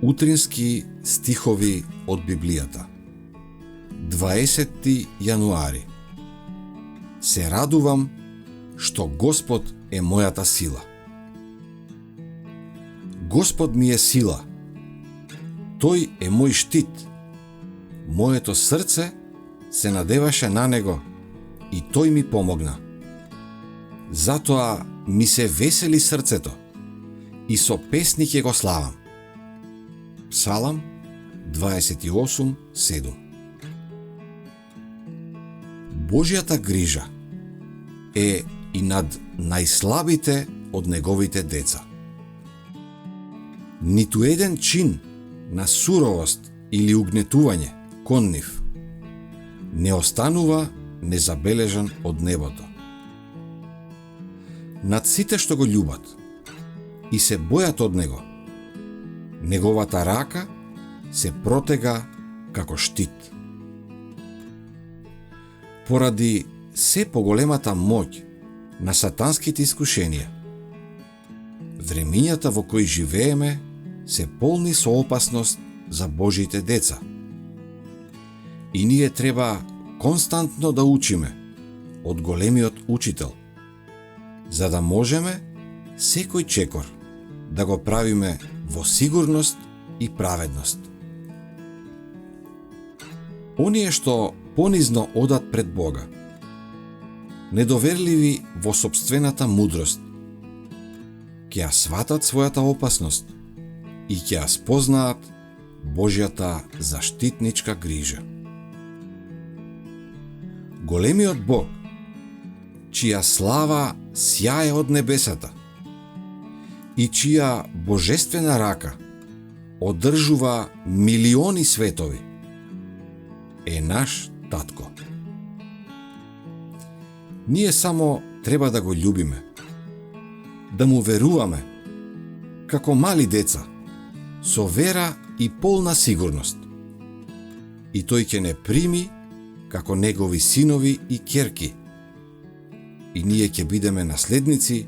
Утрински стихови од Библијата. 20 јануари. Се радувам што Господ е мојата сила. Господ ми е сила. Тој е мој штит. Моето срце се надеваше на него и тој ми помогна. Затоа ми се весели срцето и со песни ќе го славам. Псалам 28:7. Божјата грижа е и над најслабите од неговите деца. Ниту еден чин на суровост или угнетување кон нив не останува незабележан од небото. Над сите што го љубат и се бојат од него, неговата рака се протега како штит. Поради се поголемата моќ на сатанските искушенија, времињата во кои живееме се полни со опасност за Божите деца. И ние треба константно да учиме од големиот учител, за да можеме секој чекор да го правиме во сигурност и праведност. Оние што понизно одат пред Бога, недоверливи во сопствената мудрост, ќе ја сватат својата опасност и ќе ја спознаат Божјата заштитничка грижа. Големиот Бог, чија слава сјае од небесата и чија божествена рака одржува милиони светови, е наш татко. Ние само треба да го љубиме, да му веруваме, како мали деца, со вера и полна сигурност. И тој ќе не прими како негови синови и ќерки. И ние ќе бидеме наследници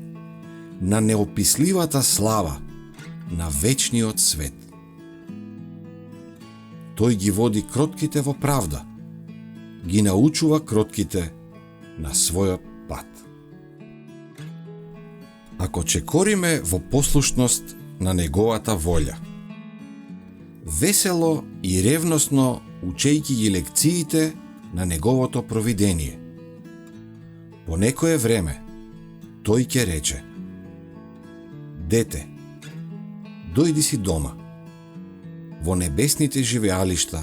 на неописливата слава на вечниот свет. Тој ги води кротките во правда, ги научува кротките на својот пат. Ако чекориме во послушност на неговата волја, весело и ревносно учејќи ги лекциите на неговото провидение, по некое време тој ќе рече: Дете, дојди си дома, во небесните живеалишта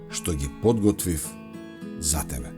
што ги подготвив за тебе.